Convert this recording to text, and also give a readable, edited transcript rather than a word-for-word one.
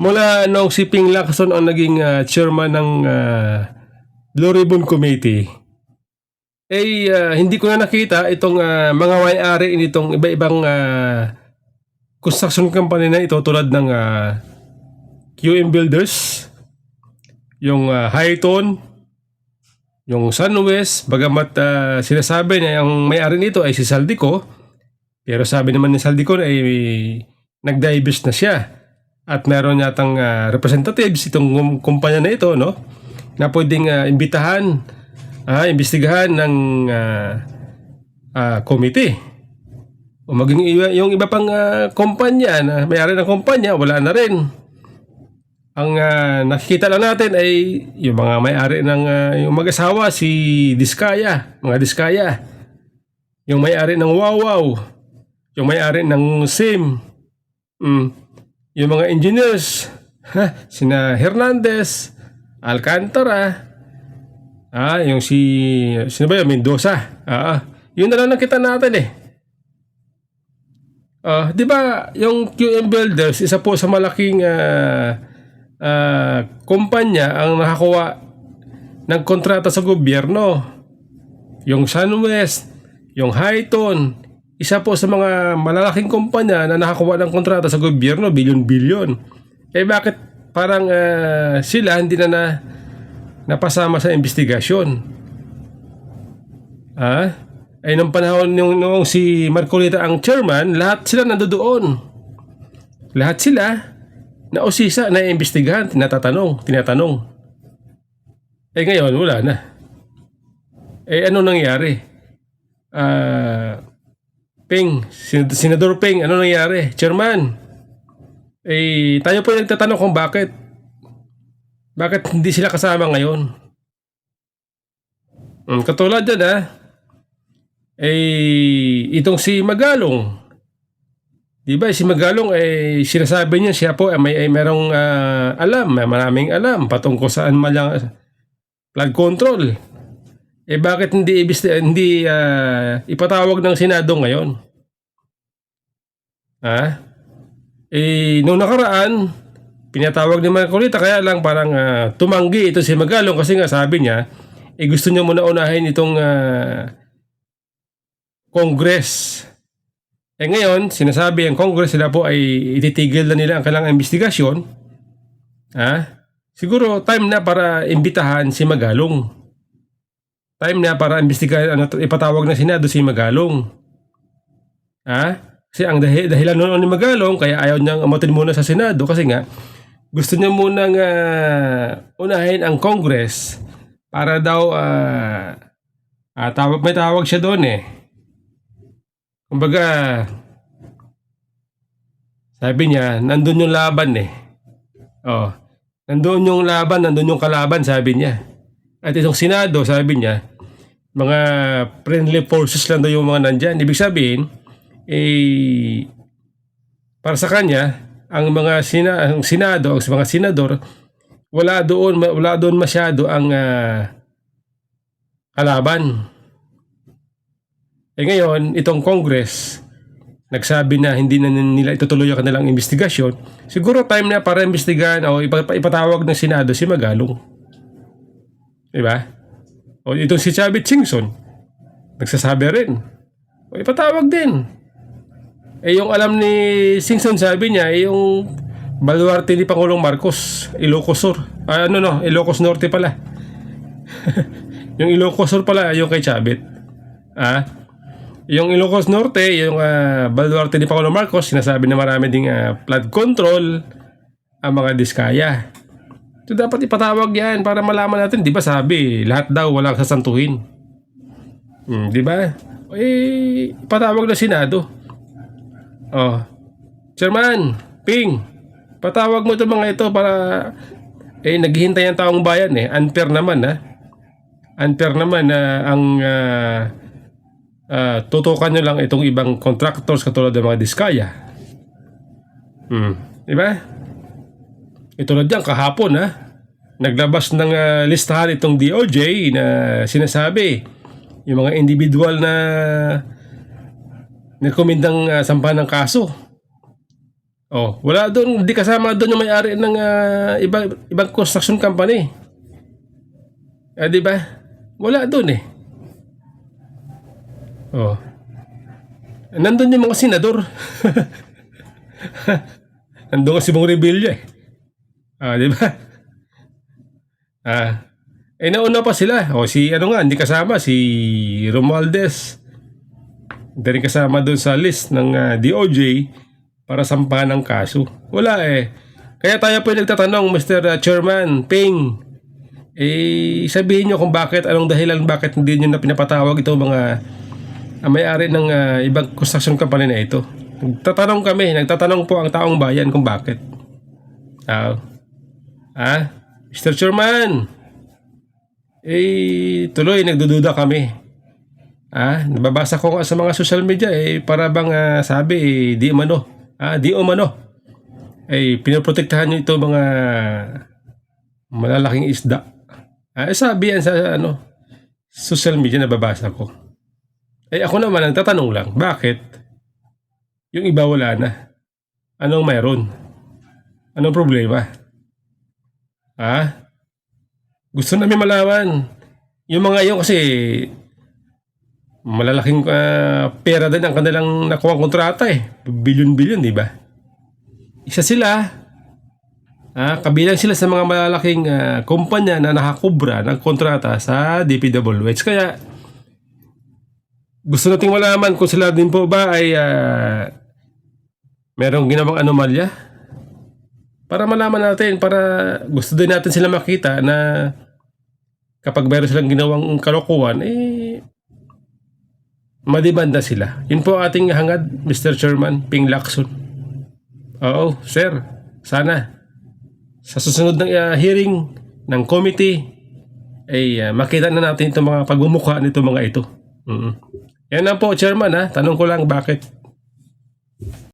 Mula noong si Ping Lacson ang naging chairman ng Blue Ribbon Committee, hindi ko na nakita itong mga may-ari nitong iba-ibang construction company na ito tulad ng QM Builders, yung Highton, yung Sunwest, bagamat sinasabi na yung may-ari nito ay si Saldico, pero sabi naman ni Saldico ay nag-divest na siya at meron yatang representatives itong kumpanya na ito, no, na pwedeng imbitahan, imbestigahan ng committee. O maging yung iba pang kumpanya na may-ari ng kumpanya, wala na rin. Ang nakikita lang natin ay yung mga may-ari ng yung mag-asawa, si Diskaya, mga Diskaya, yung may-ari ng Wawaw, yung may-ari ng SIM, yung mga engineers, sina Hernandez, Alcantara, yung sino ba yun? Mendoza. Yun na lang nakita natin eh. Di ba yung QM Builders, isa po sa malaking kumpanya ang nakakuha ng kontrata sa gobyerno. Yung Sunwest, yung Highton, isa po sa mga malalaking kumpanya na nakakuha ng kontrata sa gobyerno, bilyon-bilyon. Bakit parang sila hindi na napasama sa investigasyon? Nung panahon nung si Marcolita ang chairman, lahat sila nandoon. Lahat sila na usisa na imbestigahan, tinatanong. Ngayon, wala na. Ano nangyari? Ping, Senador Ping, ano nangyari? Chairman, tayo po nagtatanong kung bakit hindi sila kasama ngayon. Katulad dyan itong si Magalong, di ba si Magalong sinasabi niya siya po may merong maraming alam patungkol saan malang flood control. Bakit hindi ipatawag ng Senado ngayon? Nung nakaraan, pinatawag ni Marcolita, kaya lang parang tumanggi ito si Magalong kasi nga sabi niya, gusto niya muna unahin itong Congress. Ngayon, sinasabi ang Congress sila po ay ititigil na nila ang kailangang investigasyon. Siguro time na para imbitahan si Magalong. Time na para imbestigahan, ipatawag ng Senado si Magalong. Kasi ang dahilan noon ni Magalong, kaya ayaw niyang umutin muna sa Senado kasi nga, gusto niya munang unahin ang Congress para daw, may tawag siya doon Kumbaga, sabi niya, nandun yung laban nandun yung laban, nandun yung kalaban, sabi niya. At itong Senado, sabi niya, mga friendly forces lang daw yung mga nandyan. Ibig sabihin, para sa kanya, ang mga Senado, ang mga senador, wala doon masyado ang kalaban. Ngayon, itong Congress, nagsabi na hindi na nila itutuloy ang kanilang investigasyon. Siguro time na para imbestigahan o ipatawag ng Senado si Magalong. Diba? O itong si Chavit Singson, nagsasabi rin. O ipatawag din. Yung alam ni Singson, sabi niya, yung baluarte ni Pangulong Marcos, Ilocos Sur. Ilocos Norte pala. Yung Ilocos Sur pala, yung kay Chavit. Yung Ilocos Norte, yung baluarte ni Pangulong Marcos, sinasabi na marami ding flood control ang mga Diskaya. So dapat ipatawag yan para malaman natin, di ba sabi, lahat daw walang sasantuhin. Di ba? Ipatawag na Senado. Chairman, Ping, patawag mo itong mga ito para naghihintay ang taong bayan Unfair naman Unfair naman na ang tutukan nyo lang itong ibang contractors katulad ng mga Diskaya. Di ba? Tulad yan, kahapon naglabas ng listahan itong DOJ na sinasabi yung mga individual na nagkomendang sampahan ng kaso. Oh, wala doon, hindi kasama doon yung may-ari ng ibang construction company. Di ba? Wala doon eh. Oh. Nandun yung mga senador. Nandun si Bong Revilla eh. Di ba? Nauna pa sila. O si ano nga, hindi kasama si Romualdez. Hindi rin kasama doon sa list ng DOJ para sampahan ng kaso. Wala eh. Kaya tayo po nagtatanong, Mr. Chairman Ping, sabihin nyo kung bakit, anong dahilan bakit hindi nyo na pinapatawag itong mga may-ari ng ibang construction company na ito. Nagtatanong po ang taong bayan kung bakit. Mr. Chairman, tuloy nagdududa kami. Nababasa ko nga sa mga social media para bang sabi di umano. Di umano. Pinoprotektahan nyo ito mga malalaking isda. Sabi yan sa social media, nababasa ko. Ako naman nagtatanong lang, bakit yung iba wala na? Anong mayroon? Anong problema? Gusto namin malaman. Yung mga yun kasi malalaking pera din ang kanilang nakuha kontrata bilyon-bilyon, di ba? Isa sila, kabilang sila sa mga malalaking kumpanya na nakakubra ng kontrata sa DPWH. Kaya gusto nating malaman kung sila din po ba ay merong ginawang anomalya. Para malaman natin, para gusto din natin sila makita na kapag meron silang ginawang kalokohan, madibanda sila. Yun po ating hangad, Mr. Chairman Ping Lacson. Oo, sir. Sana sa susunod ng hearing ng committee makita na natin itong mga pagmumukha nito mga ito. Yan lang po, Chairman. Tanong ko lang bakit.